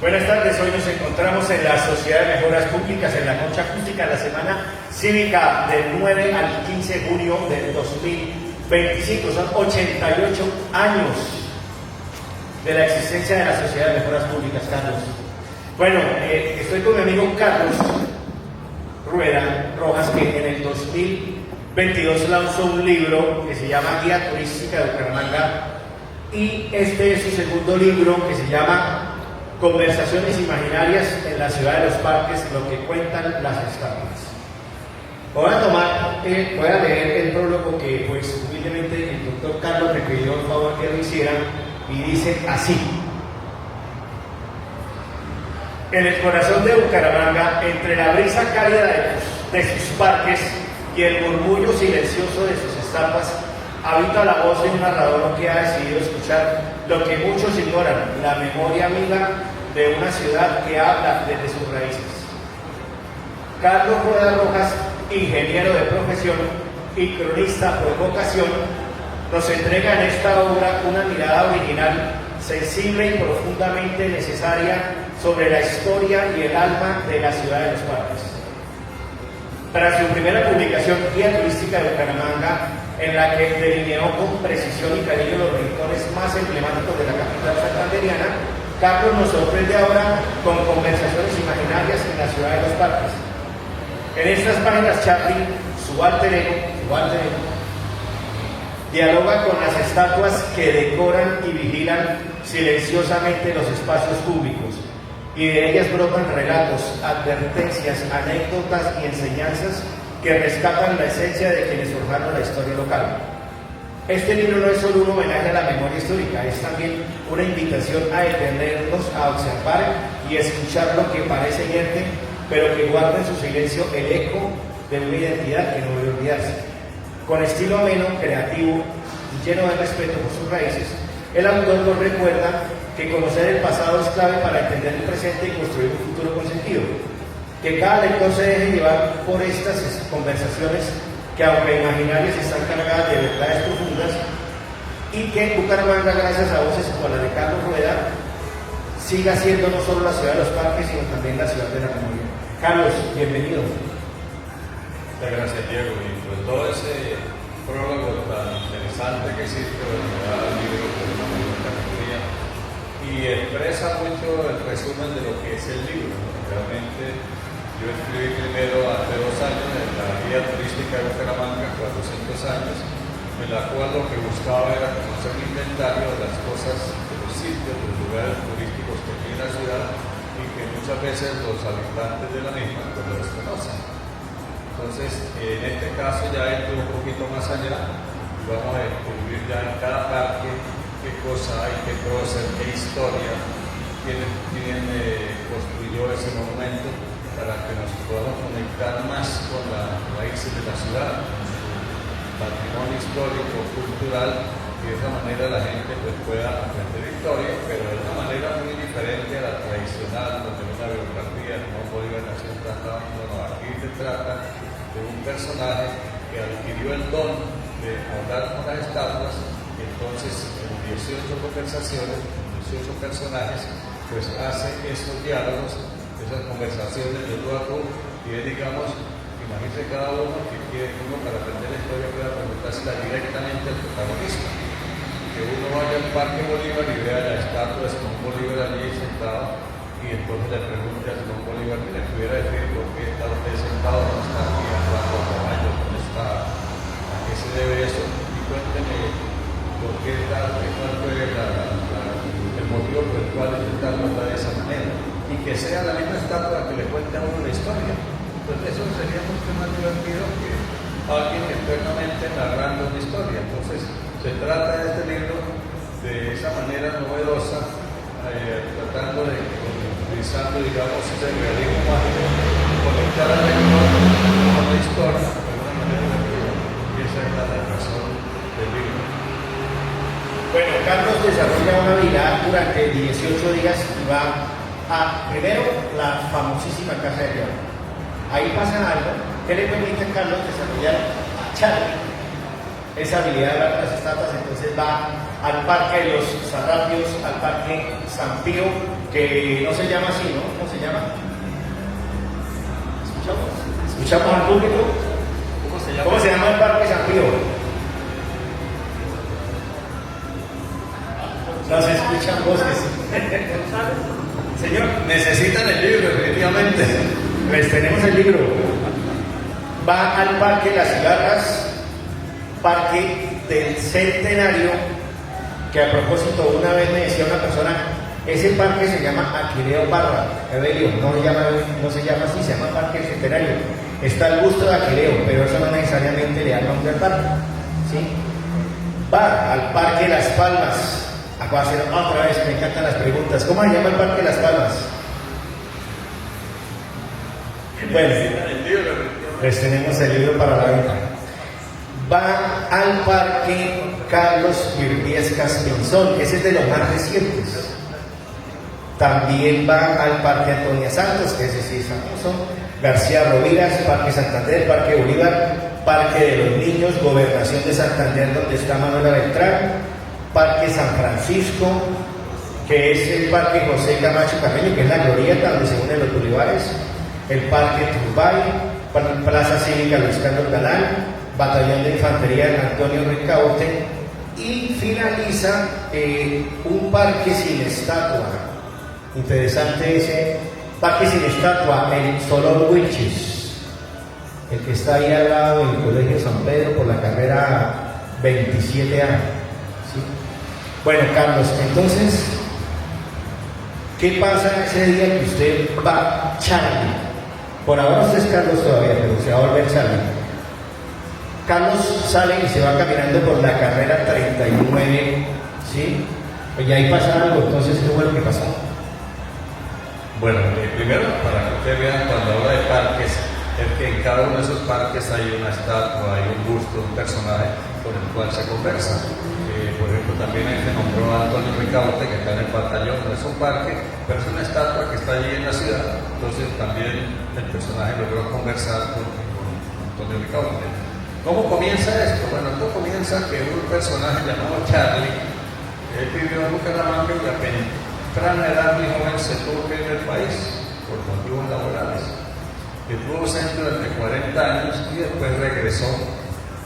Buenas tardes, hoy nos encontramos en la Sociedad de Mejoras Públicas, en la Concha Acústica, la Semana Cívica del 9 al 15 de junio del 2025. Son 88 años de la existencia de la Sociedad de Mejoras Públicas, Carlos. Bueno, estoy con mi amigo Carlos Rueda Rojas, que en el 2022 lanzó un libro que se llama Guía Turística de Bucaramanga, y este es su segundo libro, que se llama Conversaciones Imaginarias en la Ciudad de los Parques, lo que cuentan las estatuas. Voy a leer el prólogo que pues humildemente el doctor Carlos me pidió el favor que lo hiciera, y dice así: en el corazón de Bucaramanga, entre la brisa cálida de sus parques y el murmullo silencioso de sus estatuas, habita la voz de un narrador que ha decidido escuchar lo que muchos ignoran, la memoria amiga de una ciudad que habla desde sus raíces. Carlos Rueda Rojas, ingeniero de profesión y cronista por vocación, nos entrega en esta obra una mirada original, sensible y profundamente necesaria sobre la historia y el alma de la ciudad de los parques. Tras su primera publicación, Guía Turística de Bucaramanga, en la que delineó con precisión y cariño los rincones más emblemáticos de la capital santanderiana, Carlos nos sorprende ahora con Conversaciones Imaginarias en la Ciudad de los Parques. En estas páginas, Chaplin, su alter ego, dialoga con las estatuas que decoran y vigilan silenciosamente los espacios públicos, y de ellas brotan relatos, advertencias, anécdotas y enseñanzas que rescatan la esencia de quienes forjaron la historia local. Este libro no es solo un homenaje a la memoria histórica, es también una invitación a detenernos, a observar y escuchar lo que parece inerte, pero que guarda en su silencio el eco de una identidad que no debe olvidarse. Con estilo ameno, creativo y lleno de respeto por sus raíces, el autor nos recuerda que conocer el pasado es clave para entender el presente y construir un futuro con sentido. Que cada lector se deje llevar por estas conversaciones que, aunque imaginarias, están cargadas de verdades profundas, y que Bucaramanga, gracias a voces como la de Carlos Rueda, siga siendo no solo la ciudad de los parques, sino también la ciudad de la memoria. Carlos, bienvenido. Muchas gracias, Diego. Y pues todo ese prólogo tan interesante que hiciste, da el libro por una muy buena categoría y expresa mucho el resumen de lo que es el libro. Realmente yo escribí primero hace 2 años en la Guía Turística de Bucaramanga, 400 años, en la cual lo que buscaba era hacer un inventario de las cosas, de los sitios, de los lugares turísticos que tiene la ciudad y que muchas veces los habitantes de la misma pues los desconocen. Entonces, en este caso ya entro un poquito más allá y vamos a descubrir ya en cada parque qué cosa hay, qué prócer, qué historia, quién construyó ese monumento, para que nos podamos conectar más con las raíces de la ciudad, con su patrimonio histórico, cultural, y de esa manera la gente pues, pueda aprender historia, pero de una manera muy diferente a la tradicional, donde una biografía, como Bolívar nació en tal. No, aquí se trata de un personaje que adquirió el don de hablar con las estatuas, y entonces en 18 conversaciones, 18 personajes, pues hace estos diálogos, esas conversaciones de tú a tú, y es, digamos, imagínese cada uno que quiere uno para aprender la historia pueda preguntársela directamente al protagonista. Que uno vaya al Parque Bolívar y vea la estatua de Simón Bolívar allí sentado, y entonces le pregunte a Simón Bolívar que le pudiera decir por qué está usted sentado, no está aquí andando a caballo, no está, a qué se debe eso, y cuénteme por qué está, cuál fue el motivo por el cual esta estatua está de esa manera. Y que sea la misma estatua que le cuente a uno la historia. Entonces eso sería mucho más divertido que alguien eternamente narrando una historia. Entonces se trata de este libro de esa manera novedosa, tratando de, utilizando, digamos, ese realismo mágico, conectar al lector con la historia de una manera divertida. Y esa es la razón del libro. Bueno, Carlos desarrolla una habilidad durante 18 días y va a, primero, la famosísima Casa de León. Ahí pasa algo que le permite a Carlos desarrollar a Charlie esa habilidad de hablar con las estatuas. Entonces va al Parque de los Sarrapios, al Parque San Pío, que no se llama así, ¿no? ¿Cómo se llama? ¿Escuchamos al público? ¿Cómo se llama el Parque San Pío? No se escuchan voces. Señor, Necesitan el libro, definitivamente. pues tenemos el libro. Va al Parque Las Cigarras, Parque del Centenario, que a propósito una vez me decía una persona, ese parque se llama Aquileo Parra, Evelio, no se llama así, se llama Parque del Centenario. Está al gusto de Aquileo, pero eso no necesariamente le da nombre al parque, ¿sí? Va al Parque Las Palmas. Acá va a ser otra vez, me encantan las preguntas. ¿Cómo se llama el Parque Las Palmas? Bueno, pues tenemos el libro para la venta. Va al Parque Carlos Virbiescas Pinzón, que ese es de los más recientes. También va al Parque Antonia Santos, que ese sí es famoso. García Roviras, Parque Santander, Parque Bolívar, Parque de los Niños, Gobernación de Santander, donde está Manuela Beltrán, Parque San Francisco, que es el Parque José Camacho Carreño, que es la glorieta donde se unen los bulevares, el Parque Turbay, Plaza Cívica Luis Carlos Galán, Batallón de Infantería Antonio Ricaurte, y finaliza un parque sin estatua. Interesante ese parque sin estatua, el Solón Wilches, el que está ahí al lado del Colegio San Pedro por la carrera 27A. ¿Sí? Bueno, Carlos, entonces, ¿qué pasa ese día que usted va Charlie? Por ahora usted es Carlos todavía, pero se va a volver Charlie. Carlos sale y se va caminando por la carrera 39, ¿sí? Y ahí pasa algo, entonces, ¿qué fue lo que pasó? Bueno, primero, para que ustedes vean, cuando habla de parques, es que en cada uno de esos parques hay una estatua, hay un busto, un personaje con el cual se conversa. Por ejemplo, también ahí se nombró a Antonio Ricaurte, que está en el Batallón, no es un parque, pero es una estatua que está allí en la ciudad. Entonces también el personaje logró conversar con Antonio Ricaurte. ¿Cómo comienza esto? Bueno, esto comienza que un personaje llamado Charlie, él vivió en Bucaramanga y a temprana edad muy joven se tuvo que ir del país por motivos laborales. Estuvo centro entre 40 años y después regresó.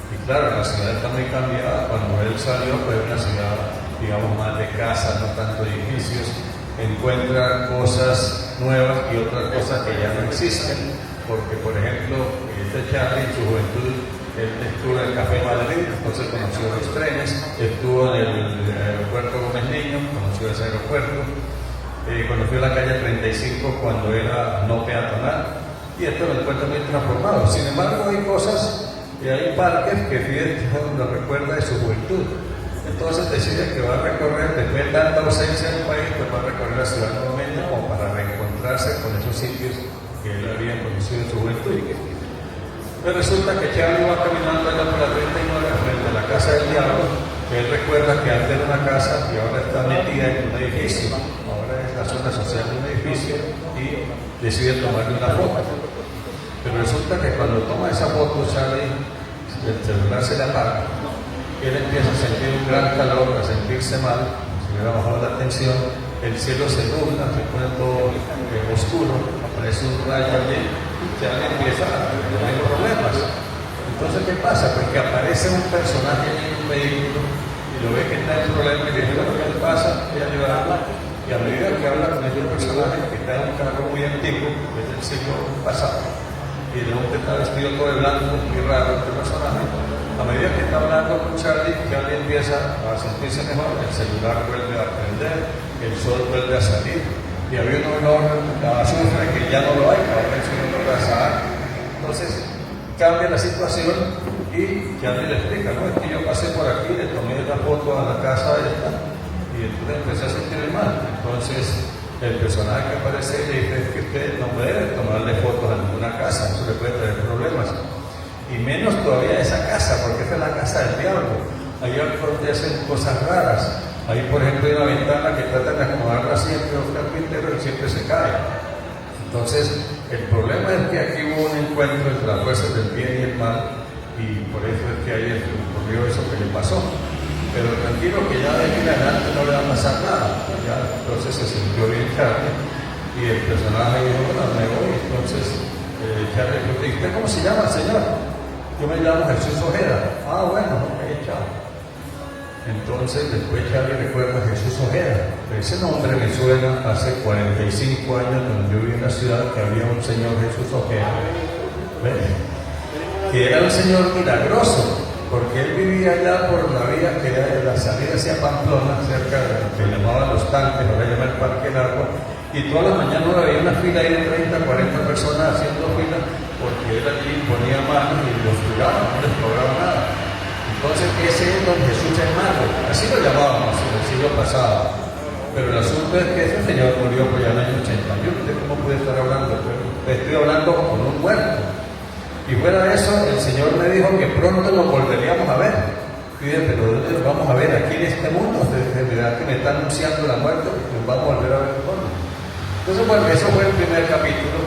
Y claro, la ciudad está muy cambiada. Cuando él salió, pues una ciudad, digamos, más de casas, no tanto edificios. Encuentra cosas nuevas y otras cosas que ya no existen. Porque, por ejemplo, este Charlie en su juventud, él estuvo en el Café Madrid, entonces conoció los trenes, estuvo en el aeropuerto Gómez Niño, conoció ese aeropuerto, conoció la calle 35 cuando era no peatonal, y esto lo encuentra muy transformado. Sin embargo, hay cosas y hay parques que Fidel lo recuerda de su juventud. Entonces decide que va a recorrer, después de tanta ausencia del país, pues va a recorrer la ciudad nuevamente como para reencontrarse con esos sitios que él había conocido en su juventud. Pero resulta que Charlie va caminando allá por la 39 frente a la Casa del Diablo, que él recuerda que antes era una casa y ahora está metida en un edificio. Ahora es la zona social de un edificio y decide tomarle una foto. Pero resulta que cuando toma esa foto, Charlie, el celular se le apaga. Él empieza a sentir un gran calor, a sentirse mal, se le va bajando la tensión, el cielo se nubla, se pone todo oscuro, aparece un rayo allí. Ya empieza a tener problemas. Entonces, ¿qué pasa? Pues que aparece un personaje en un vehículo y lo ve que está en problema y dice, bueno, ¿qué le pasa? Voy a ayudarlo. Y a medida que habla con este personaje que está en un carro muy antiguo, es del siglo pasado, y de un que está vestido todo de blanco, muy raro este personaje, a medida que está hablando con Charlie empieza a sentirse mejor, el celular vuelve a prender, el sol vuelve a salir, y había un olor a azufre que ya no lo hay, ahora es un olor a azahar. Entonces cambia la situación y Charlie le explica, no, es que yo pasé por aquí, le tomé la foto a la casa esta y entonces empecé a sentir mal. Entonces el personaje que aparece le dice, es que usted no puede tomarle fotos a ninguna casa, eso le puede traer problemas. Y menos todavía a esa casa, porque esa es la casa del diablo. Ahí acontecen cosas raras. Ahí, por ejemplo, hay una ventana que tratan de acomodarla siempre los carpinteros y siempre se cae. Entonces, el problema es que aquí hubo un encuentro entre las fuerzas del bien y el mal, y por eso es que ahí ocurrió eso que le pasó. pero tranquilo que ya de aquí en adelante no le va a pasar nada. Ya, entonces se sintió bien Charlie y el personaje dijo, bueno, me voy. Entonces Charlie le dijo, ¿usted cómo se llama, señor? Yo me llamo Jesús Ojeda. Ah, bueno, ok, chao. Entonces después Charlie recuerda a Jesús Ojeda. Ese nombre me suena hace 45 años cuando yo viví en la ciudad que había un señor Jesús Ojeda, ¿ves? Que era un señor milagroso, porque él vivía allá por la vía que era de la salida hacia Pamplona, cerca de lo que llamaban Los Tanques, ahora llama el Parque del Agua, y todas las mañanas había una fila ahí de 30, 40 personas haciendo fila, porque él allí ponía manos y los curaba, no les cobraba nada. Entonces ese es don Jesús el Mago, así lo llamábamos en el siglo pasado. Pero el asunto es que ese señor murió por ya en el año 81. ¿Usted cómo puede estar hablando? Estoy hablando con un muerto. Y fuera de eso, el Señor me dijo que pronto nos volveríamos a ver. Y dije, pero ¿dónde nos vamos a ver? Aquí en este mundo. De verdad que me está anunciando la muerte, porque nos vamos a volver a ver pronto. Entonces, bueno, eso fue el primer capítulo.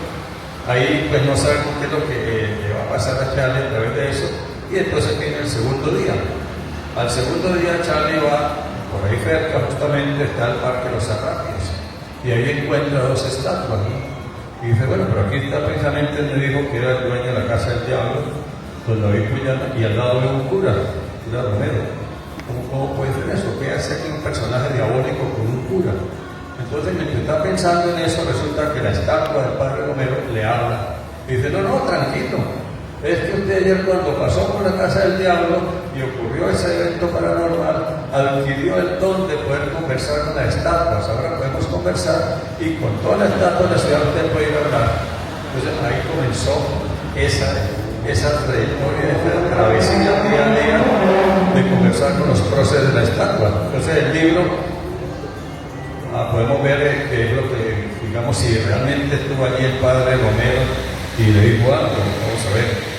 Ahí pues no sabemos qué es lo que le va a pasar a Charlie a través de eso. Y entonces viene el segundo día. Al segundo día Charlie va, por ahí cerca justamente está el Parque Los Arrapios. Y ahí encuentra dos estatuas, ¿no? Y dice, bueno, pero aquí está precisamente donde dijo que era el dueño de la casa del diablo, don David Puyana, y al lado de un cura Romero. ¿Cómo puede ser eso? ¿Qué hace aquí un personaje diabólico con un cura? Entonces, mientras está pensando en eso, resulta que la estatua del padre Romero le habla. Y dice, no, tranquilo. Es que usted ayer cuando pasó por la casa del diablo y ocurrió ese evento paranormal, adquirió el don de poder conversar con las estatuas. Ahora podemos conversar y con toda la estatua de la ciudad usted puede ir a hablar. Entonces ahí comenzó esa trayectoria, esa travesía día a día de conversar con los próceres de la estatua. Entonces el libro, podemos ver qué es lo que, digamos, si realmente estuvo allí el padre Romero y le dijo algo. Vamos a ver.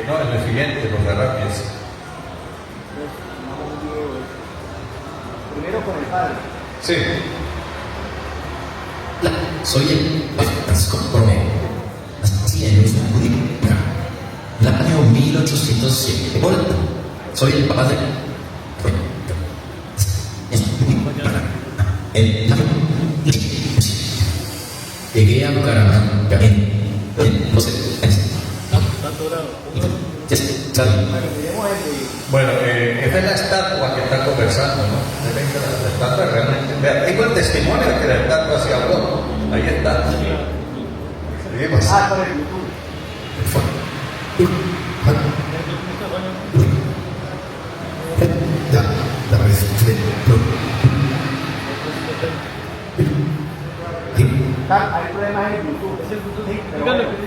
No, en el siguiente, Los Arrapios. Primero con el padre. Sí. Soy el Francisco Romero. Nací en el año 1807. Hola, soy el padre. Llegué a Bucaramanga en los 70. Bueno, esa es la estatua que está conversando, ¿no? La estatua realmente. Vea, tengo el testimonio de que la estatua se habló. Ahí está. Seguimos. Por el YouTube. Hay problemas en YouTube. Es el YouTube.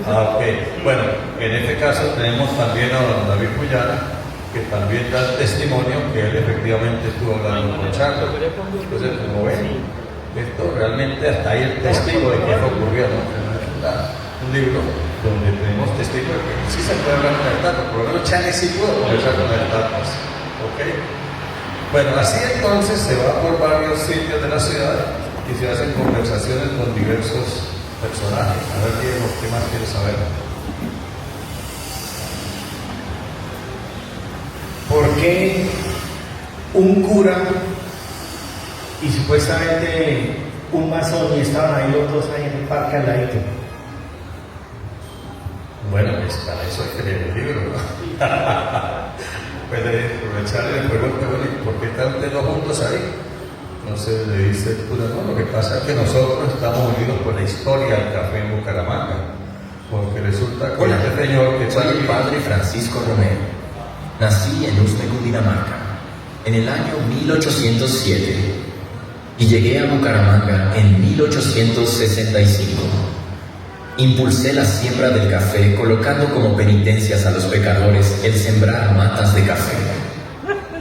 Ok. Bueno, en este caso tenemos también a don David Puyana, que también da testimonio que él efectivamente estuvo hablando con Charlie. Entonces, como ven, esto realmente hasta ahí el testigo de que eso ocurrió, ¿no? Un libro donde tenemos testigo de que sí se puede hablar con las estatuas, por lo menos Charlie sí pudo conversar con las estatuas. ¿Ok? Bueno, así entonces se va por varios sitios de la ciudad y se hacen conversaciones con diversos personajes. A ver, Diego, ¿qué más quieres saber? ¿Por qué un cura y supuestamente un masón y estaban ahí los dos ahí en el parque al ladito? Bueno, pues para eso hay que leer el libro, ¿no? Puede aprovecharle el pregunta, bueno, ¿y por qué están ustedes dos juntos ahí? Entonces le dice el cura, no, lo que pasa es que nosotros estamos unidos por la historia del café en Bucaramanga, porque resulta que Hola, este señor que soy el padre Francisco Romero. Nací en Usme, Cundinamarca, en el año 1807 y llegué a Bucaramanga en 1865. Impulsé la siembra del café colocando como penitencias a los pecadores el sembrar matas de café.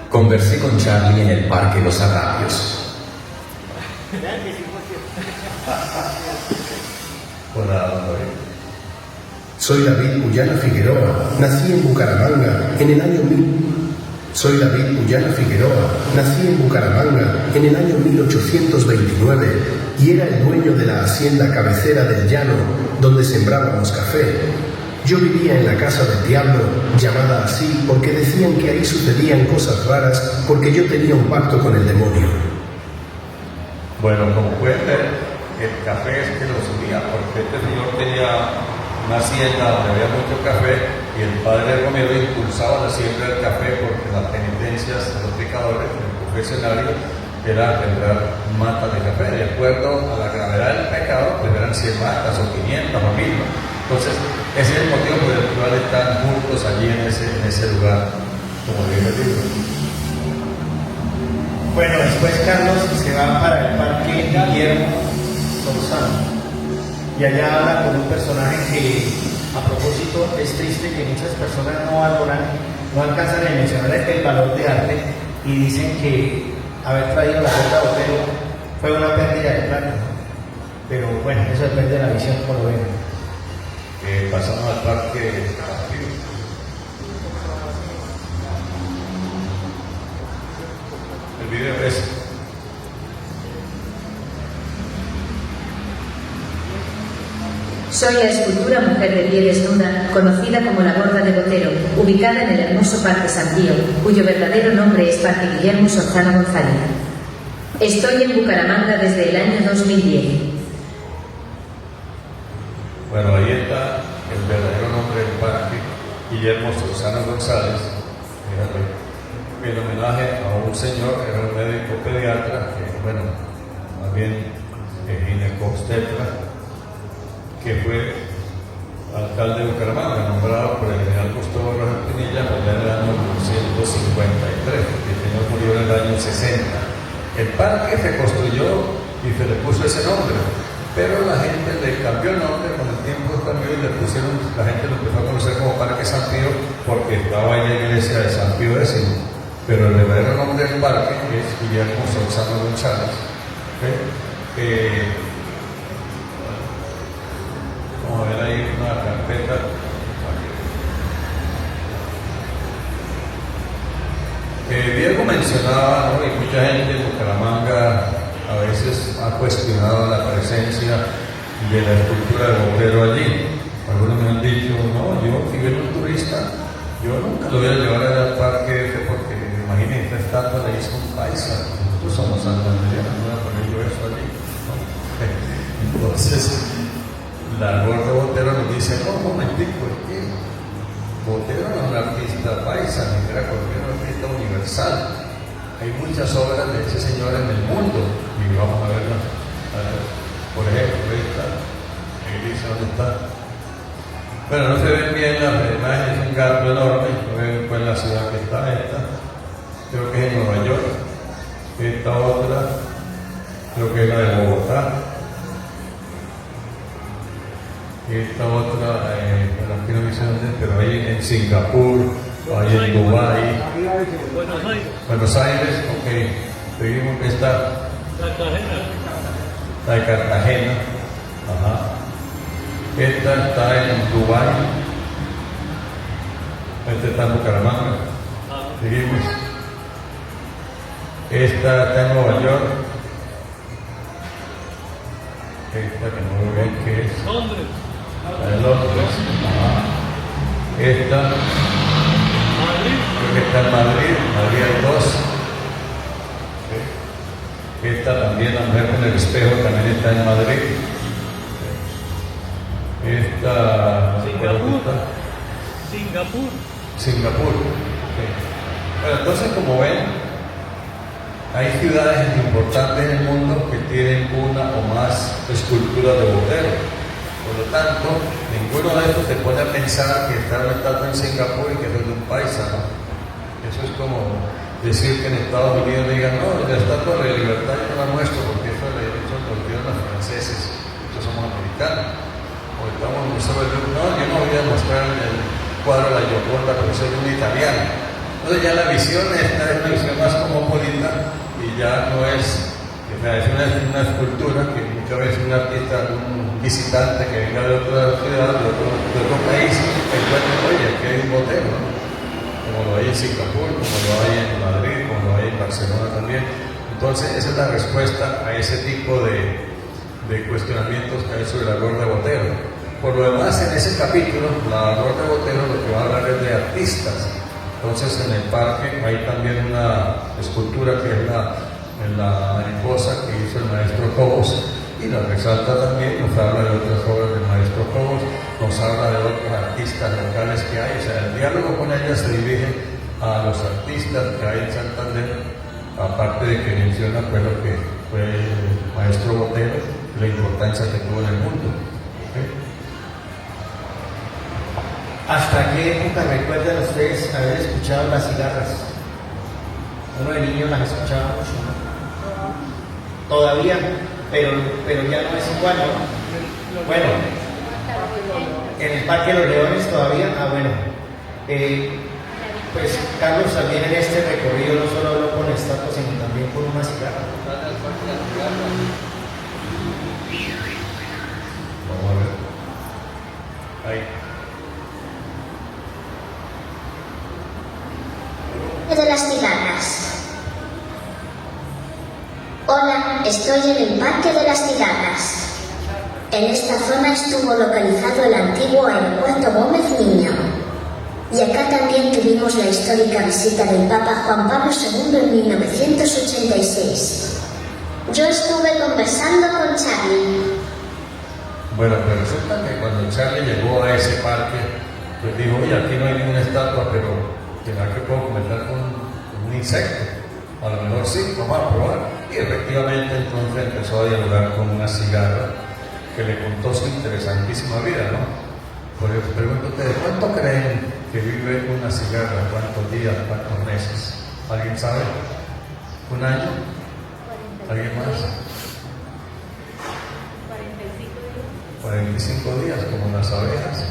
Conversé con Charlie en el Parque Los Arrapios. Hola, Soy David Puyana Figueroa, nací en Bucaramanga en el año 1829 y era el dueño de la hacienda cabecera del llano donde sembrábamos café. Yo vivía en la casa del diablo, llamada así porque decían que ahí sucedían cosas raras porque yo tenía un pacto con el demonio. Bueno, como pueden ver, el café es que lo subía, porque este señor tenía una hacienda donde había mucho café y el padre Romero impulsaba la siembra del café porque las penitencias de los pecadores, el confesionario, era sembrar matas de café. De acuerdo a la gravedad del pecado, pues eran 100 matas o 500 o 1000. Entonces, ese es el motivo por el cual están juntos allí en ese lugar, como dice el libro. Bueno, después Carlos se va para el Parque Guillermo Solzano y allá habla con un personaje que, a propósito, es triste que muchas personas no valoran, no alcanzan a mencionar el valor de arte y dicen que haber traído la Gorda Botero fue una pérdida de plata, ¿no? Pero bueno, eso depende de la visión como lo ven. Pasamos al parque. El video es. Soy la escultura Mujer de pie desnuda, conocida como la Gorda de Botero, ubicada en el hermoso Parque San Pío, cuyo verdadero nombre es Parque Guillermo Solzano González. Estoy en Bucaramanga desde el año 2010. Bueno, ahí está el verdadero nombre del parque, Guillermo Solzano González, en homenaje a un señor, era un médico pediatra, que bueno, más bien ginecobstetra, que fue alcalde de Bucaramanga, nombrado por el general Gustavo Rojas Pinilla en el año 1953, el señor murió en el año 60. El parque se construyó y se le puso ese nombre, pero la gente le cambió el nombre, con el tiempo cambió y le pusieron, la gente lo empezó a conocer como Parque San Pío porque estaba en la iglesia de San Pío X, pero el verdadero nombre del parque es Guillermo Solzano González. Vamos a ver ahí una carpeta. Diego mencionaba, ¿no? Y mucha gente en Bucaramanga a veces ha cuestionado la presencia de la escultura de Botero allí. Algunos me han dicho, no, yo si veo un turista, yo nunca lo voy a llevar al parque ese porque imagínense, esta estatua le hizo un paisa, nosotros somos santandereanos, no voy a poner yo eso allí, ¿no? Entonces, la Gorda Botero nos dice, no, un momentico, es que Botero no es un artista paisa, ni era cualquier artista universal. Hay muchas obras de ese señor en el mundo, y vamos a verlas. Por ejemplo, esta, dice dónde está. Bueno, no se ven bien las imágenes, es un gato enorme, no ven cuál es la ciudad que está esta. Creo que es en Nueva York. Esta otra, creo que es la de Bogotá. Esta otra, bueno, aquí no dice dónde, pero ahí en Singapur, ahí en Dubái, Buenos Aires, ok, seguimos que está la de Cartagena, ajá. Esta está en Dubái, esta está en Bucaramanga, seguimos. Esta está en Nueva York, esta que no veo bien qué es. La de Londres. Esta, creo que está en Madrid, Madrid hay dos. Esta también, la mujer con el espejo, también está en Madrid. Esta, Singapur. Bueno, entonces, como ven, hay ciudades importantes en el mundo que tienen una o más esculturas de Botero. Por lo tanto, ninguno de estos se pone a pensar que está una estatua en Singapur y que es de un paisa, ¿no? Eso es como decir que en Estados Unidos digan, no, la estatua de libertad yo no la muestro porque eso lo dieron los franceses, nosotros somos americanos. O estamos en el Museo del Louvre, no, yo no voy a mostrar el cuadro de la Gioconda porque soy un italiano. Entonces ya la visión esta es una visión más cosmopolita y ya no es, o sea, es una escultura que muchas veces un artista, un visitante que venga de otra ciudad, de otro país, encuentra, oye, aquí hay un Botero, ¿no? Como lo hay en Singapur, como lo hay en Madrid, como lo hay en Barcelona también. Entonces esa es la respuesta a ese tipo de cuestionamientos que hay sobre la Gorda Botero. Por lo demás, en ese capítulo, la labor de Botero lo que va a hablar es de artistas. Entonces, en el parque hay también una escultura que es la mariposa que hizo el maestro Cobos, y la resalta también, nos habla de otras obras del maestro Cobos, nos habla de otros artistas locales que hay. O sea, el diálogo con ella se dirige a los artistas que hay en Santander, aparte de que menciona pues, lo que fue el maestro Botero, la importancia que tuvo en el mundo. ¿Okay? ¿Hasta qué época recuerdan ustedes haber escuchado las cigarras? Uno de niño las escuchaba mucho, ¿no? Todavía, pero ya no es igual, ¿no? Bueno, en el Parque de los Leones todavía, bueno. Pues Carlos también en este recorrido no solo habló con estatuas, sino también con una cigarra. Vamos a ver. Ahí. De las cigarras. Hola, estoy en el Parque de las Cigarras. En esta zona estuvo localizado el antiguo aeropuerto Gómez Niño. Y acá también tuvimos la histórica visita del Papa Juan Pablo II en 1986. Yo estuve conversando con Charlie. Bueno, pues resulta que cuando Charlie llegó a ese parque, pues dijo, oye, aquí no hay ninguna estatua, pero ¿será que puedo comentar con un insecto? A lo mejor sí, vamos a probar. Y efectivamente entonces empezó a dialogar con una cigarra que le contó su interesantísima vida, ¿no? Por eso pregunto a ustedes, ¿cuánto creen que vive una cigarra? ¿Cuántos días? ¿Cuántos meses? ¿Alguien sabe? ¿Un año? ¿Alguien más? 45 días, como las abejas.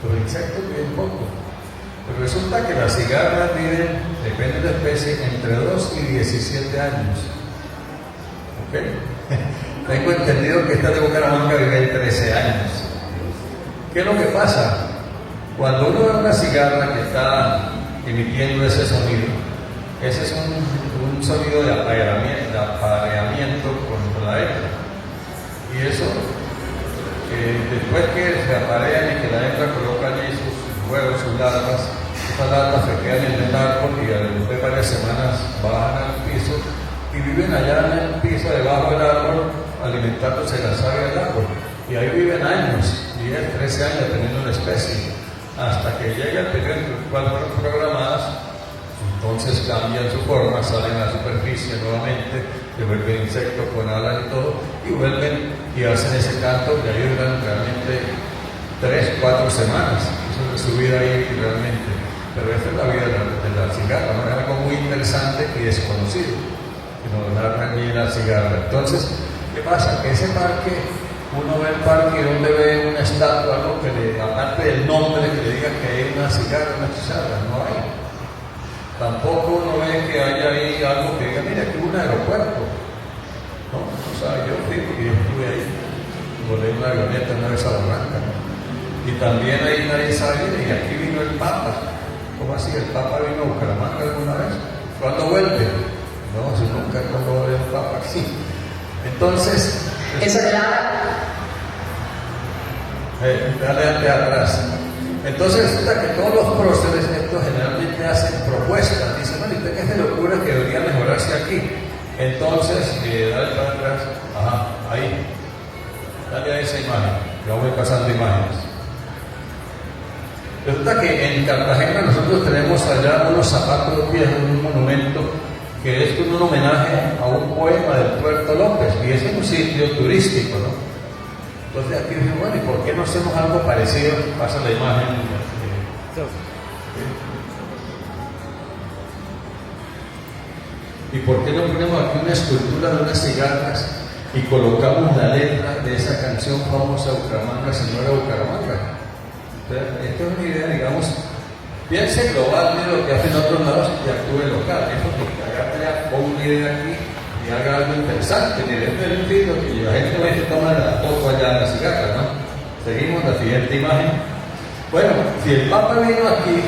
Los insectos viven poco. Pero resulta que las cigarras viven, depende de la especie, entre 2 y 17 años. ¿Ok? Tengo entendido que esta de Bucaramanga vive 13 años. ¿Qué es lo que pasa? Cuando uno ve una cigarra que está emitiendo ese sonido, ese es un sonido de apareamiento con la hembra. Y eso, después que se aparean y que la hembra coloca allí sus huevos, sus larvas, estas larvas se quedan en el árbol y después de varias semanas bajan al piso y viven allá en el piso debajo del árbol alimentándose de la savia del árbol. Y ahí viven años, 10, 13 años, dependiendo de la especie, hasta que llega el periodo en el cual fueron programadas. Entonces cambian su forma, salen a la superficie nuevamente, se vuelven insectos con alas y todo, y vuelven y hacen ese canto, y ahí duran realmente 3, 4 semanas. Eso es su vida ahí realmente. Pero esta es la vida de la cigarra, ¿no? Es algo muy interesante y desconocido, que nos narran allí la cigarra. Entonces, ¿qué pasa? Que ese parque, uno ve el parque donde ve una estatua, algo que aparte del nombre, que le diga que hay una cigarra, una chicharra, no hay. Tampoco uno ve que haya ahí algo que diga, mira, aquí hubo un aeropuerto. No, o sea, yo fui porque yo estuve ahí, volé una avioneta una vez a Barranca, ¿no? Y también ahí nadie sabe, y aquí vino el Papa. ¿Cómo así? ¿El Papa vino a Bucaramanga alguna vez? ¿Cuándo vuelve? No, si nunca, cuando vuelve el Papa aquí. Entonces, Eso de la... dale atrás. Entonces resulta que todos los próceres estos generalmente hacen propuestas, dicen, bueno, ¿y usted qué se le ocurre que debería mejorarse aquí? Entonces, dale para atrás, ajá, ahí, dale a esa imagen, ya voy pasando imágenes. Resulta que en Cartagena nosotros tenemos allá unos zapatos viejos, un monumento que es un homenaje a un poema del Puerto López, y es un sitio turístico, ¿no? Entonces aquí dicen, bueno, ¿y por qué no hacemos algo parecido? Pasa la imagen. ¿Y por qué no ponemos aquí una escultura de unas cigarras y colocamos la letra de esa canción famosa Bucaramanga, Señora Bucaramanga? Entonces, esta es una idea, digamos, piense global de lo que hacen otros lados y actúe local. Eso que ponga una idea aquí y haga algo interesante, ni dentro del sentido que la gente no se toma la foto allá en la cigarra, ¿no? Seguimos la siguiente imagen. Bueno, si el Papa vino aquí,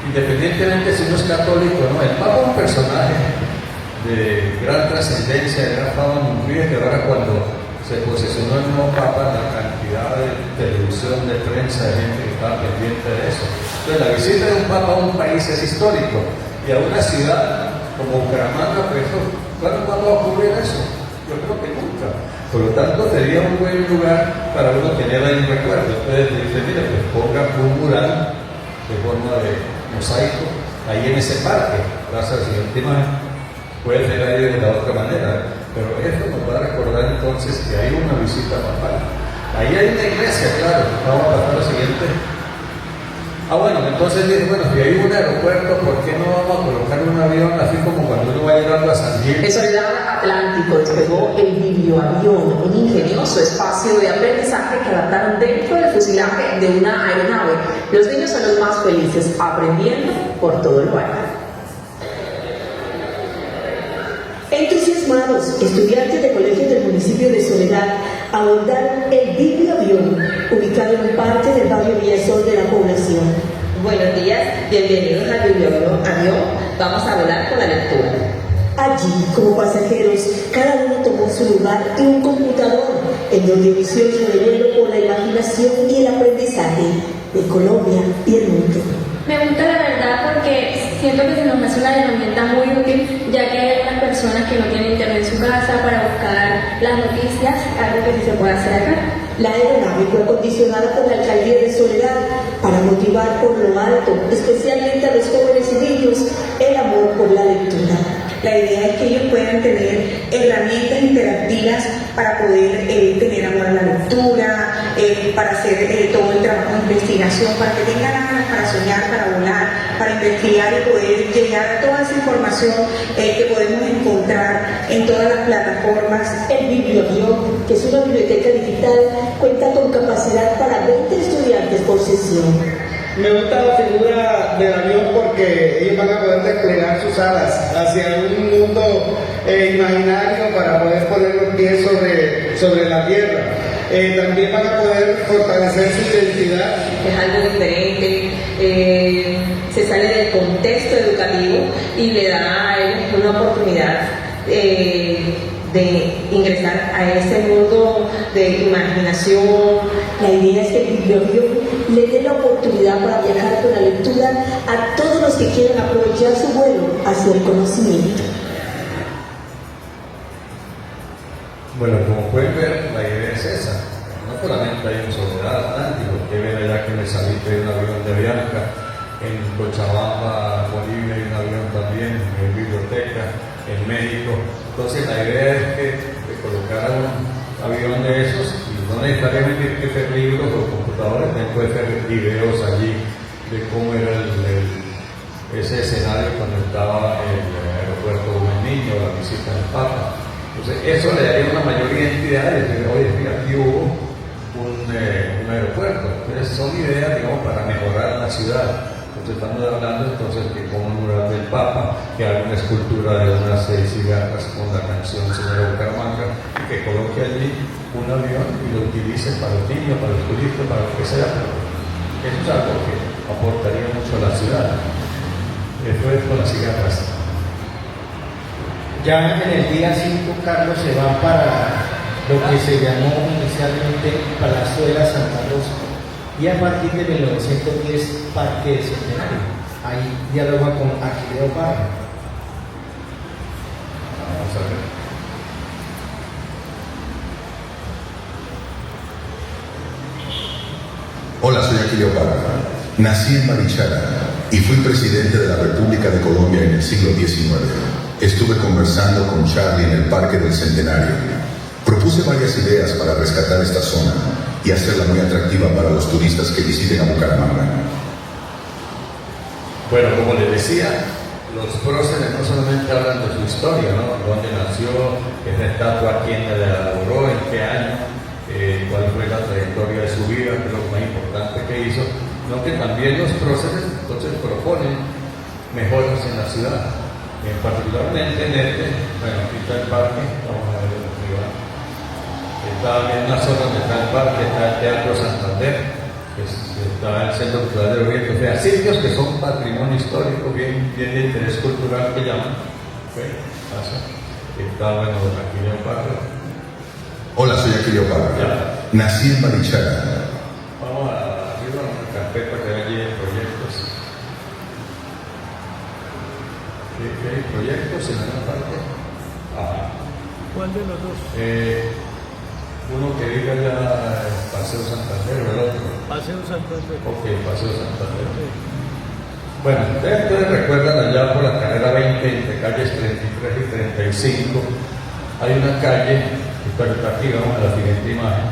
independientemente si uno es católico o no, el Papa es un personaje de gran trascendencia, de gran fama mundial, que ahora cuando se posesionó el nuevo Papa, la cantidad de televisión, de prensa, de gente que estaba pendiente de eso. Entonces, la visita de un Papa a un país es histórico, y a una ciudad como Bucaramanga, pues, ¿cuándo va a ocurrir eso? Yo creo que nunca. Por lo tanto, sería un buen lugar para uno tener ahí un recuerdo. Entonces, dice, mire, pues ponga un mural de forma de mosaico ahí en ese parque, Plaza Siguiente. Puede ser ahí de la otra manera, pero esto nos va a recordar entonces que hay una visita papal. Ahí hay una iglesia, claro. Vamos a pasar a lo siguiente. Bueno, entonces dice, bueno, si hay un aeropuerto, ¿por qué no vamos a colocar un avión así como cuando uno va llegando a San Gil? El soldado Atlántico despegó el biblioavión, un ingenioso espacio de aprendizaje que adaptaron dentro del fuselaje de una aeronave. Los niños son los más felices, aprendiendo por todo lo alto. Entusiasmados, estudiantes de colegios del municipio de Soledad abordaron el biblioavión, ubicado en un parque del barrio Villasol de la población. Buenos días, bienvenidos al biblioavión. Vamos a volar con la lectura. Allí, como pasajeros, cada uno tomó su lugar y un computador, en donde inició su vuelo por la imaginación y el aprendizaje de Colombia y el mundo. Me gusta la verdad porque siento que se nos hace una herramienta muy útil, ya que hay algunas personas que no tienen internet en su casa para buscar las noticias, algo que sí se puede hacer acá. La aeronave fue acondicionada por la alcaldía de Soledad para motivar por lo alto, especialmente a los jóvenes y niños, el amor por la lectura. La idea es que ellos puedan tener herramientas interactivas para poder tener amor a la lectura, para hacer todo el trabajo de investigación, para que tengan ganas para soñar, para volar, para investigar y poder llegar a toda esa información que podemos encontrar en todas las plataformas. El biblioavión, que es una biblioteca digital, cuenta con capacidad para 20 estudiantes por sesión. Me gusta la figura del avión porque ellos van a poder desplegar sus alas hacia un mundo imaginario para poder poner los pies sobre la tierra. También van a poder fortalecer su identidad. Es algo diferente, se sale del contexto educativo y le da a ellos una oportunidad de ingresar a ese mundo de imaginación. La idea es que el biblioavión le dé la oportunidad para viajar con la lectura a todos los que quieran aprovechar su vuelo hacia el conocimiento. Bueno, como pueden ver, la idea es esa. No solamente hay un Soledad Atlántico, que ven allá que me salí de un avión de Avianca, en Cochabamba, Bolivia, hay un avión también, en biblioteca, en México. Entonces la idea es que colocaran un avión de esos, y no necesariamente tiene que ser libros o computadores, también puede ser videos allí de cómo era ese escenario cuando estaba en el aeropuerto de un niño, la visita del Papa. Entonces eso le daría una mayor identidad y decir, oye, mira, aquí hubo un aeropuerto. Entonces son ideas, digamos, para mejorar la ciudad. Entonces estamos hablando entonces que como un mural del Papa, que haga una escultura de unas 6 cigarras con la canción Señora Bucaramanga, y que coloque allí un avión y lo utilice para los niños, para los turistas, para lo que sea. Eso es algo que aportaría mucho a la ciudad. Eso es con las cigarras. Ya en el día 5, Carlos, se va para lo que se llamó inicialmente Palacio de la Santa Rosa, y a partir de 1910 Parque del Centenario. Ahí dialoga con Aquileo Parra. Vamos a ver. Hola, soy Aquileo Parra. Nací en Barichara y fui presidente de la República de Colombia en el siglo XIX. Estuve conversando con Charlie en el Parque del Centenario. Propuse varias ideas para rescatar esta zona y hacerla muy atractiva para los turistas que visiten a Bucaramanga. Bueno, como les decía, los próceres no solamente hablan de su historia, ¿no? Dónde nació, esa estatua, quién la elaboró, en qué año, cuál fue la trayectoria de su vida, qué es lo más importante que hizo, sino que también los próceres entonces proponen mejoras en la ciudad. Particularmente en bueno, aquí está el parque, vamos a ver arriba. Está en una zona donde está el parque, está el Teatro Santander, está el Centro Cultural del Oriente, o sea, sitios que son patrimonio histórico, bien de interés cultural que llaman. Está, bueno, aquí en el parque. Hola, soy Celio Parra. Nací en Barichara. Vamos a abrir una carpeta que hay allí en proyectos. ¿Qué hay proyectos en una parte? ¿Cuál de los dos? Uno que diga ya Paseo Santander o el otro. Paseo Santander. Ok, Paseo Santander. Bueno, ustedes recuerdan allá por la carrera 20, entre calles 33 y 35, hay una calle, que está aquí, vamos a la siguiente imagen.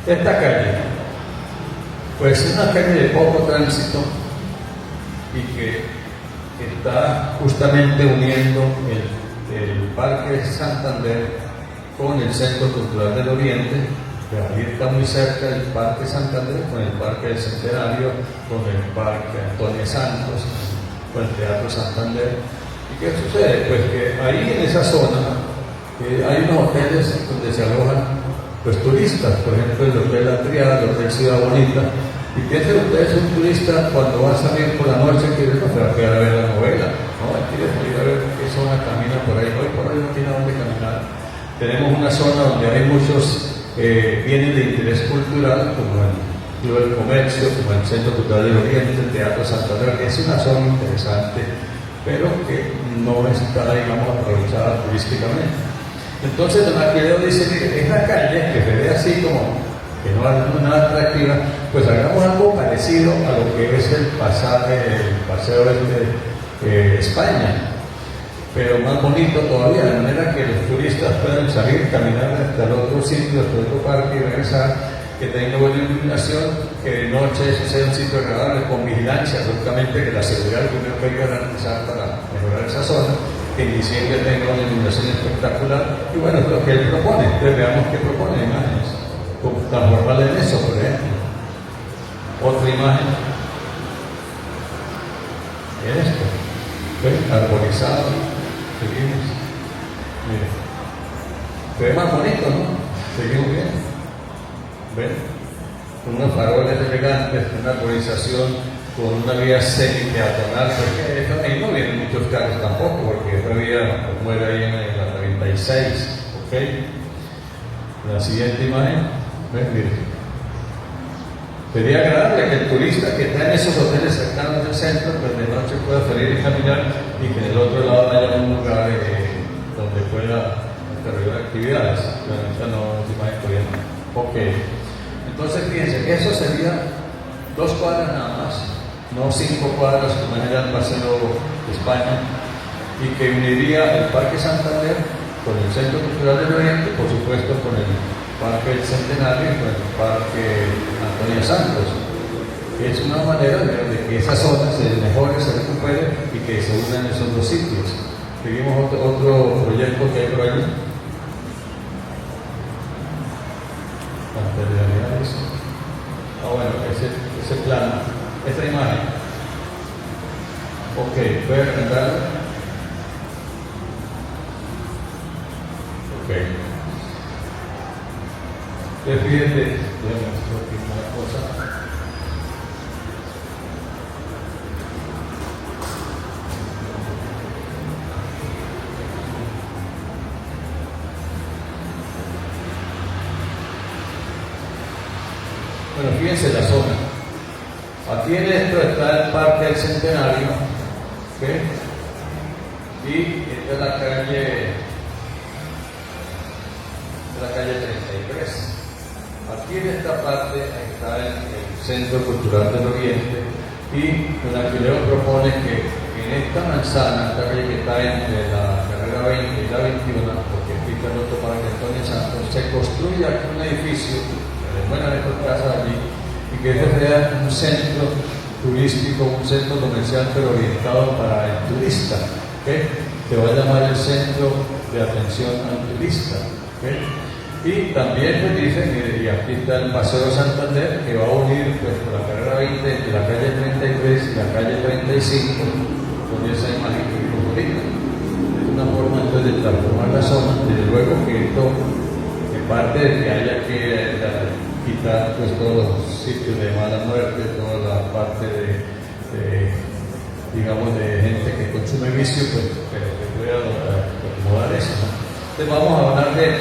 Esta calle, pues es una calle de poco tránsito y que está justamente uniendo el Parque Santander con el Centro Cultural del Oriente, que ahí está muy cerca del Parque Santander, con el Parque del Centenario, con el Parque Antonio Santos, con el Teatro Santander. ¿Y qué sucede? Pues que ahí en esa zona hay unos hoteles donde se alojan pues, turistas, por ejemplo el Hotel La Triada, el Hotel Ciudad Bonita. Y piensen ustedes, un turista cuando va a salir por la noche, que no se va a quedar a ver la novela, no, quiere salir a ver qué zona camina por ahí, hoy por ahí no tiene a dónde caminar. Tenemos una zona donde hay muchos bienes de interés cultural, como el Club del Comercio, como el Centro Cultural del Oriente, el Teatro Santander, que es una zona interesante, pero que no está, digamos, aprovechada turísticamente. Entonces, don Aquileo dice, mire, esta calle que se ve así como que no es nada atractiva, pues hagamos algo parecido a lo que es el paseo de España, pero más bonito todavía, de manera que los turistas puedan salir, caminar hasta el otro sitio, hasta el otro parque y regresar, que tenga buena iluminación, que de noche sea un sitio agradable, con vigilancia, lógicamente que la seguridad primero que hay que garantizar para mejorar esa zona, que en diciembre tenga una iluminación espectacular, y bueno, es lo que él propone. Entonces veamos qué propone imágenes, transformarla en eso, por ejemplo. Otra imagen, esto, ¿ven? Arborizado, seguimos, miren, se ve más bonito, ¿no? Seguimos bien, ¿ven? Con unos faroles elegantes, una arborización, con una vía semi-peatonal, porque ahí no vienen muchos carros tampoco, porque esta vía muere ahí en la 36, ¿ok? La siguiente imagen, ¿ven? Miren. Sería agradable que el turista que está en esos hoteles cercanos del centro, pues de noche pueda salir y caminar y que del otro lado haya un lugar donde pueda desarrollar actividades. Bueno, esta no es imagen bien. Ok. Entonces, fíjense, eso sería 2 cuadras nada más, no 5 cuadras como es allá en Paseo de España, y que uniría el Parque Santander con el Centro Cultural del Oriente, por supuesto con el Parque del Centenario y con el Parque Antonio Santos. Es una manera de que esa zona se mejore, se recupere y que se unan esos dos sitios. Seguimos otro proyecto que hay por allí. Bueno, ese plano, esta imagen. Ok, voy a agrandar. Ok. Fíjense, una cosa. Bueno, fíjense la zona. Aquí en esto está el Parque del Centenario, ¿okay? Y esta es la calle 33. Aquí en esta parte está el Centro Cultural del Oriente y don Aquileo propone que en esta manzana, esta calle que está entre la carrera 20 y la 21, porque aquí está el otro Parque Antonio Santos, se construya aquí un edificio buenas de casas allí, y que este sea un centro turístico, un centro comercial, pero orientado para el turista, ¿okay? Se va a llamar el Centro de Atención al Turista, ¿okay? Y también pues dice, mire, y aquí está el Paseo Santander, que va a unir pues, por la carrera 20 entre la calle 33 y la calle 35, con esa imagen que vimos ahorita. Es una forma entonces de transformar la zona, desde luego que esto, en parte de que haya que quitar pues, todos los sitios de mala muerte, toda la parte digamos, de gente que consume vicio, pues que pueda acomodar eso, ¿no? Entonces vamos a hablar de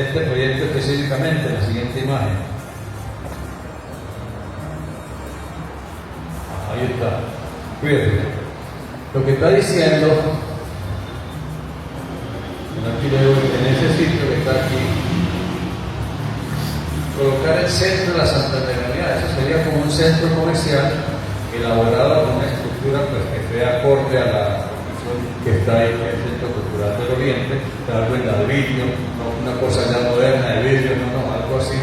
este proyecto específicamente, la siguiente imagen. Ahí está. Fíjense. Lo que está diciendo, aquí le doy, en ese sitio que está aquí, colocar el centro de la Santandereanidad, eso sería como un centro comercial elaborado con una estructura pues, que esté acorde a la construcción que está ahí, que es el Centro Cultural del Oriente, algo en ladrillo, no una cosa ya moderna de vidrio, no, algo así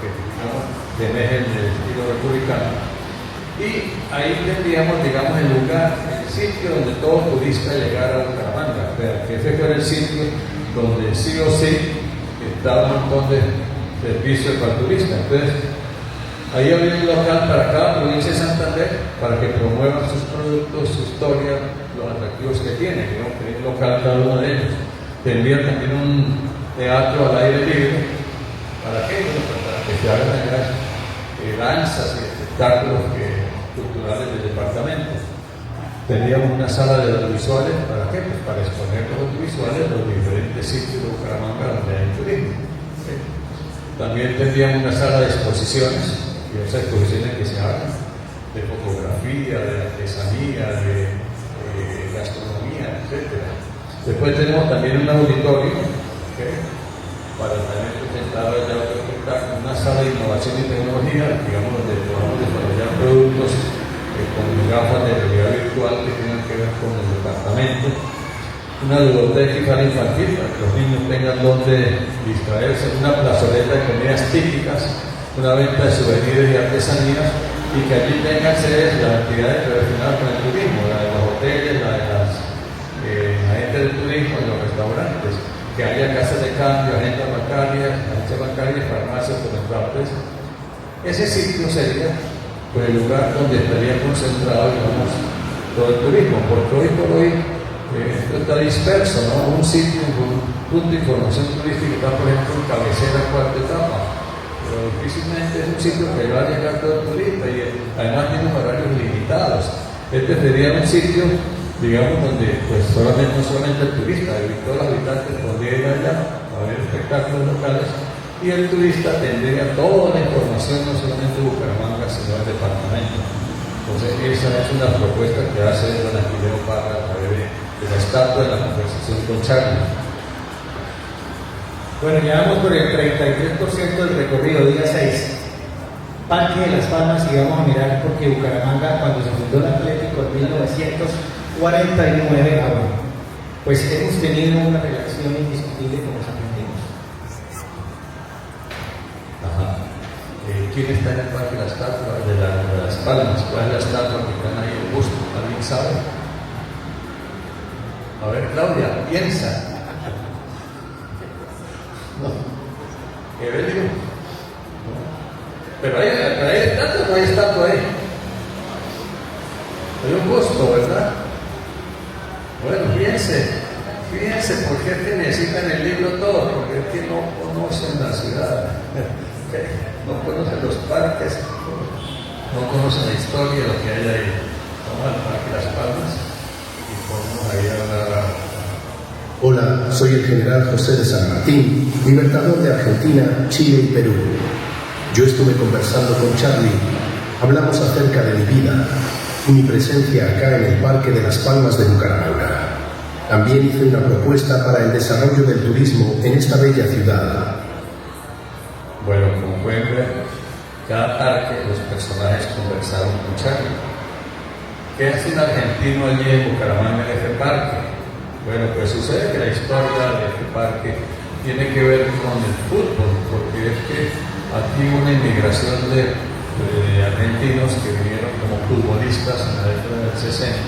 que digamos demeje el estilo republicano. Y ahí tendríamos, digamos, el lugar, el sitio donde todo turista llegara a Bucaramanga, que ese fuera el sitio donde sí o sí estaba un montón de servicios para turistas. Entonces, ahí había un local para cada provincia de Santander para que promuevan sus productos, su historia, los atractivos que tienen, digamos, que hay un local cada uno de ellos. Tendría también un teatro al aire libre, ¿para qué? Bueno, para que se hagan danzas y espectáculos culturales del departamento. Tendríamos una sala de audiovisuales, ¿para qué? Pues para exponer los audiovisuales los diferentes sitios de Bucaramanga donde hay turismo. ¿Sí? También tendríamos una sala de exposiciones, diversas exposiciones que se hagan de fotografía, de artesanía, de gastronomía, etc. Después tenemos también un auditorio, ¿okay? Para también presentar ya otro espectáculo, una sala de innovación y tecnología, digamos, donde podamos desarrollar productos con gafas de realidad virtual que tengan que ver con el departamento, una ludoteca para infantil para que los niños tengan donde distraerse, una plazoleta de comidas típicas, una venta de souvenirs y artesanías, y que allí tengan sedes las actividades relacionadas con el turismo, la de los hoteles, la gente del turismo, en los restaurantes, que haya casas de cambio, agencias bancarias, farmacias, comerciantes. Ese sitio sería pues, el lugar donde estaría concentrado, digamos, todo el turismo, porque hoy por hoy esto está disperso, ¿no? Un sitio, un punto de información turística está, por ejemplo, en cabecera, cuarta etapa, pero difícilmente es un sitio que va a llegar todo el turista y además tiene horarios limitados. Este sería un sitio, digamos, donde pues no solamente el turista, todos los habitantes podrían ir allá a ver espectáculos locales y el turista tendría toda la información, no solamente de Bucaramanga, sino del departamento. Entonces, esa es una propuesta que hace don Aquileo Parra a través de la estatua de la conversación con Charlie. Bueno, ya vamos por el 33% del recorrido, día 6. Parque de las Palmas, y vamos a mirar porque Bucaramanga, cuando se fundó el Atlético en 1949, pues hemos tenido una relación indiscutible con los argentinos. Ajá. ¿Quién está en el Parque de la Estatua de las Palmas? ¿Cuál es la estatua que están ahí en busto? ¿Alguien sabe? A ver, Claudia, piensa. No. Evelio. Pero hay estatua, no hay estatua ahí. Hay un busto, ¿verdad? Bueno, fíjense por qué es que necesitan el libro todo, porque es que no conocen la ciudad, no conocen los parques, no conocen la historia de lo que hay ahí. Vamos al Parque Las Palmas y ponemos ahí a hablar. Hola, soy el general José de San Martín, libertador de Argentina, Chile y Perú. Yo estuve conversando con Charlie, hablamos acerca de mi vida y mi presencia acá en el Parque de las Palmas de Bucaramanga. También hice una propuesta para el desarrollo del turismo en esta bella ciudad. Bueno, como pueden ver, cada parque los personajes conversaron con Charlie. ¿Qué hace un argentino allí en Bucaramanga en este parque? Bueno, pues sucede que la historia de este parque tiene que ver con el fútbol, porque es que aquí hubo una inmigración de argentinos que vinieron como futbolistas en la década del 60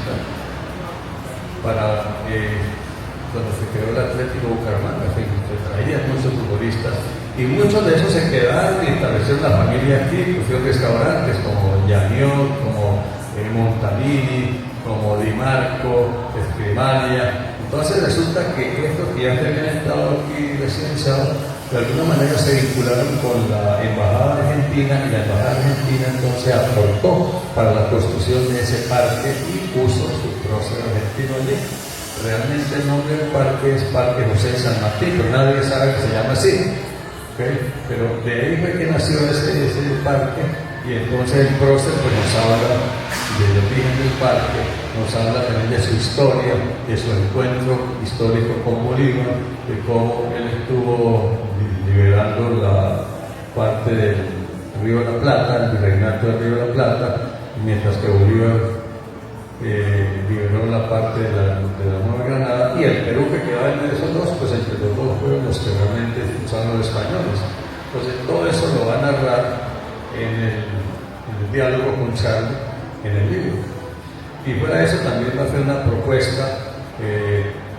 para cuando se creó el Atlético Bucaramanga, se traían muchos futbolistas y muchos de esos se quedaron y establecieron la familia aquí, pusieron restaurantes como Yaniol, como Montanini, como Di Marco, Escrimalia. Entonces resulta que estos que ya habían estado aquí residenciados de alguna manera se vincularon con la embajada argentina y la embajada argentina entonces aportó para la construcción de ese parque y puso su prócer argentino allí. realmente el nombre del parque es Parque José de San Martín, pero nadie sabe que se llama así. ¿Okay? Pero de ahí fue que nació ese parque, y entonces el prócer pues, nos habla del origen del parque, nos habla también de su historia, de su encuentro histórico con Bolívar, de cómo él estuvo liberando la parte del Río de la Plata, el virreinato del Río de la Plata, mientras que Bolívar liberó la parte de la Nueva Granada, y el Perú que quedaba en esos dos, pues entre los dos fueron los que realmente usaron los españoles. Entonces todo eso lo va a narrar en el diálogo con Charlie en el libro. Y fuera de eso también va a hacer una propuesta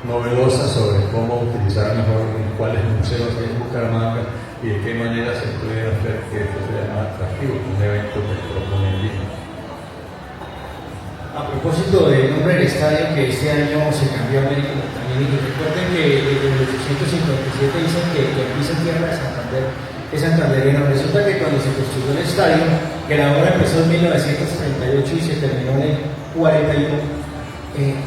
novedosa sobre cómo utilizar mejor en cuáles museos hay en Bucaramanga y de qué manera se puede hacer que esto sea más atractivo, un evento que propone el libro. A propósito del nombre del estadio, que este año se cambió a Américo Montañez, y recuerden que desde 1857 dicen que el piso en tierra de Santander es santandereano. Resulta que cuando se construyó el estadio, que la obra empezó en 1938 y se terminó en el 41,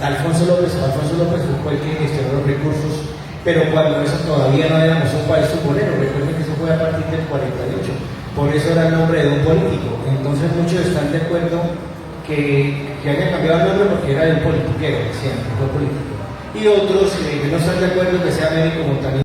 Alfonso López fue el que gestionó los recursos, pero cuando eso todavía no éramos un país futbolero. Recuerden que eso fue a partir del 48, por eso era el nombre de un político. Entonces muchos están de acuerdo que haya cambiado el nombre porque era de un politiquero, decían, que fue político. Y otros que no están de acuerdo que sea Américo Montañez.